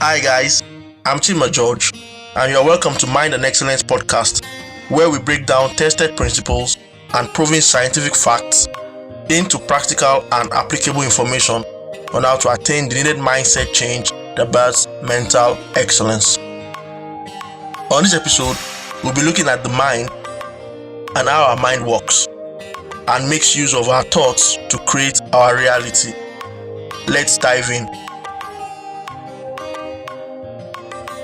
Hi guys, I'm Chima George, and you're welcome to Mind and Excellence podcast, where we break down tested principles and proven scientific facts into practical and applicable information on how to attain the needed mindset change that births mental excellence. On this episode, we'll be looking at the mind and how our mind works and makes use of our thoughts to create our reality. Let's dive in.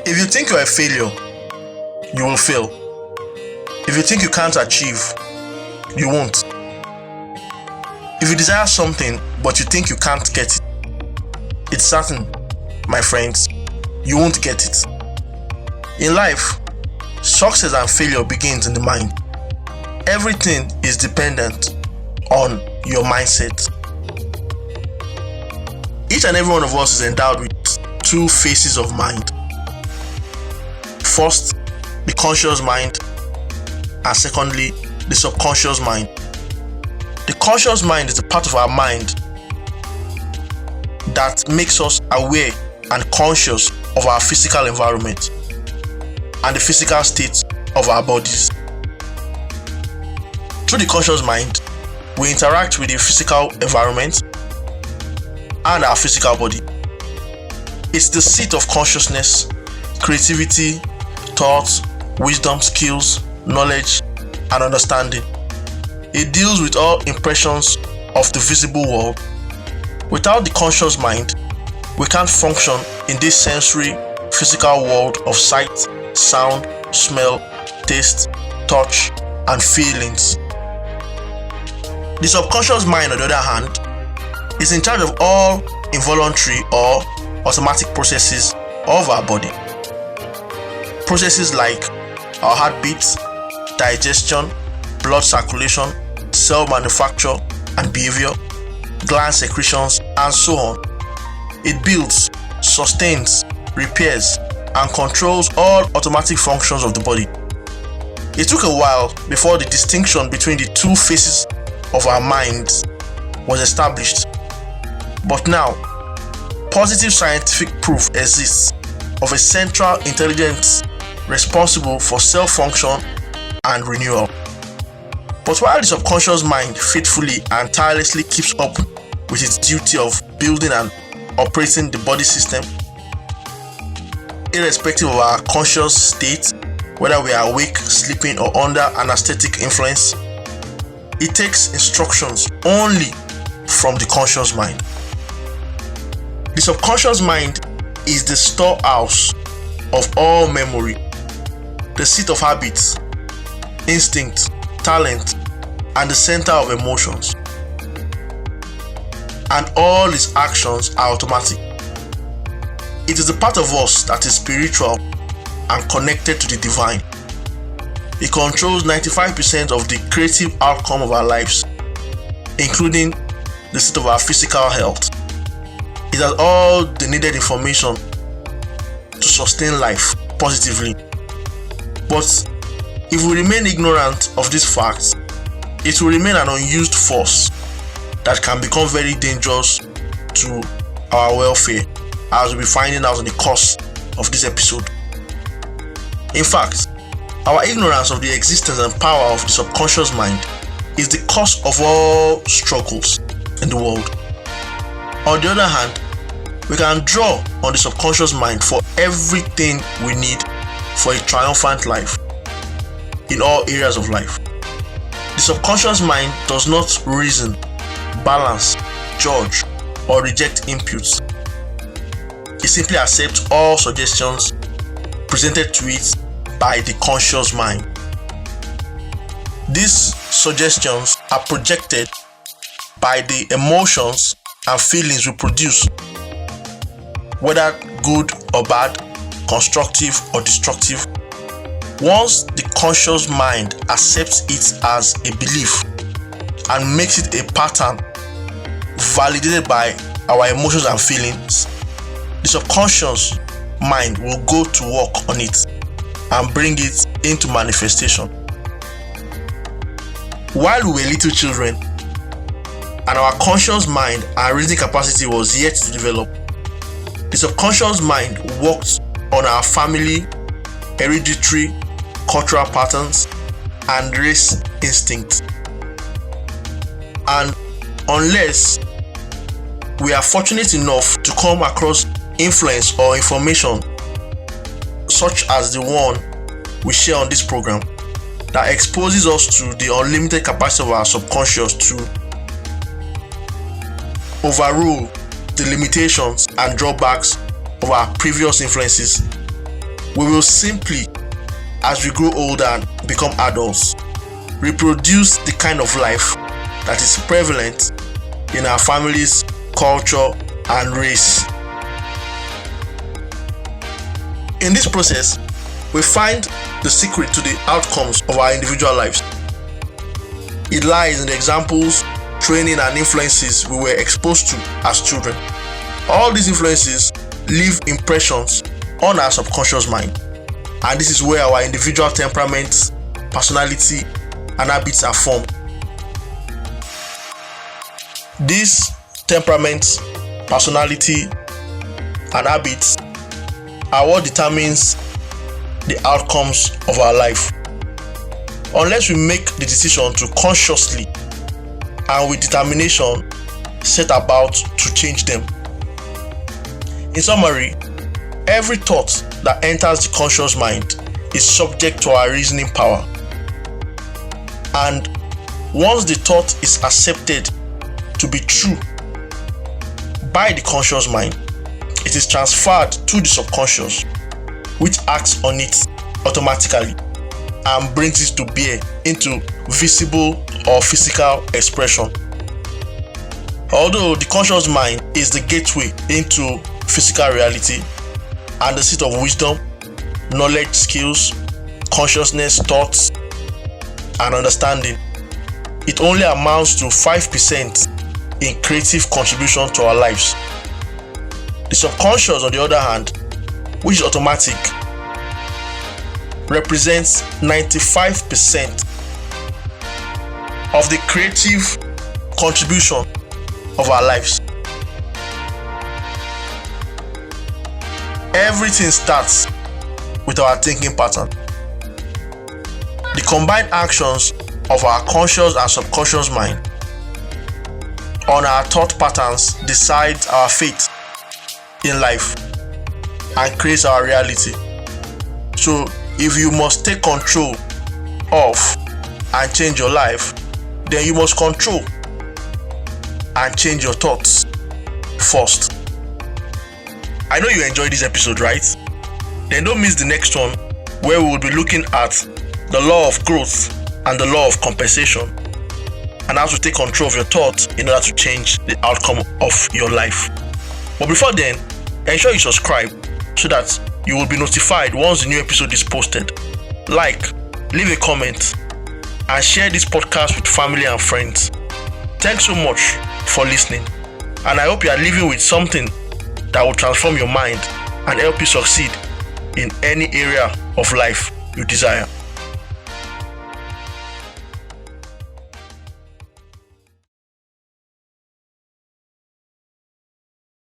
If you think you're a failure, you will fail. If you think you can't achieve, you won't. If you desire something but you think you can't get it, it's certain, my friends, you won't get it. In life, success and failure begins in the mind. Everything is dependent on your mindset. Each and every one of us is endowed with two phases of mind. First, the conscious mind, and secondly, the subconscious mind. The conscious mind is the part of our mind that makes us aware and conscious of our physical environment and the physical state of our bodies. Through the conscious mind, we interact with the physical environment and our physical body. It's the seat of consciousness, creativity, thoughts, wisdom, skills, knowledge, and understanding. It deals with all impressions of the visible world. Without the conscious mind, we can't function in this sensory, physical world of sight, sound, smell, taste, touch, and feelings. The subconscious mind, on the other hand, is in charge of all involuntary or automatic processes of our body. Processes like our heartbeats, digestion, blood circulation, cell manufacture and behavior, gland secretions, and so on. It builds, sustains, repairs, and controls all automatic functions of the body. It took a while before the distinction between the two phases of our minds was established, but now positive scientific proof exists of a central intelligence responsible for self-function and renewal. But while the subconscious mind faithfully and tirelessly keeps up with its duty of building and operating the body system, irrespective of our conscious state, whether we are awake, sleeping, or under anesthetic influence, it takes instructions only from the conscious mind. The subconscious mind is the storehouse of all memory, the seat of habits, instinct, talent, and the center of emotions. And all its actions are automatic. It is the part of us that is spiritual and connected to the divine. It controls 95% of the creative outcome of our lives, including the state of our physical health. It has all the needed information to sustain life positively. But if we remain ignorant of these facts, it will remain an unused force that can become very dangerous to our welfare, as we'll be finding out in the course of this episode. In fact, our ignorance of the existence and power of the subconscious mind is the cause of all struggles in the world. On the other hand, we can draw on the subconscious mind for everything we need for a triumphant life in all areas of life. The subconscious mind does not reason, balance, judge, or reject inputs. It simply accepts all suggestions presented to it by the conscious mind. These suggestions are projected by the emotions and feelings we produce, whether good or bad, constructive or destructive. Once the conscious mind accepts it as a belief and makes it a pattern validated by our emotions and feelings, the subconscious mind will go to work on it and bring it into manifestation. While we were little children and our conscious mind and reasoning capacity was yet to develop, The subconscious mind works on our family, hereditary, cultural patterns, and race instincts. And unless we are fortunate enough to come across influence or information such as the one we share on this program that exposes us to the unlimited capacity of our subconscious to overrule the limitations and drawbacks of our previous influences, we will simply, as we grow older and become adults, reproduce the kind of life that is prevalent in our families, culture, and race. In this process, we find the secret to the outcomes of our individual lives. It lies in the examples, training, and influences we were exposed to as children. All these influences leave impressions on our subconscious mind, and this is where our individual temperaments, personality, and habits are formed. These temperaments, personality, and habits are what determines the outcomes of our life. Unless we make the decision to consciously and with determination set about to change them. In summary, every thought that enters the conscious mind is subject to our reasoning power. And once the thought is accepted to be true by the conscious mind, it is transferred to the subconscious, which acts on it automatically and brings it to bear into visible or physical expression. Although the conscious mind is the gateway into physical reality and the seat of wisdom, knowledge, skills, consciousness, thoughts, and understanding, it only amounts to 5% in creative contribution to our lives. The subconscious, on the other hand, which is automatic, represents 95% of the creative contribution of our lives. Everything starts with our thinking pattern. The combined actions of our conscious and subconscious mind on our thought patterns decides our fate in life and creates our reality. So if you must take control of and change your life, then you must control and change your thoughts first. I know you enjoyed this episode, right? Then don't miss the next one, where we will be looking at the law of growth and the law of compensation, and how to take control of your thoughts in order to change the outcome of your life. But before then, ensure you subscribe so that you will be notified once the new episode is posted. Like, leave a comment, and share this podcast with family and friends. Thanks so much for listening, and I hope you are living with something that will transform your mind and help you succeed in any area of life you desire.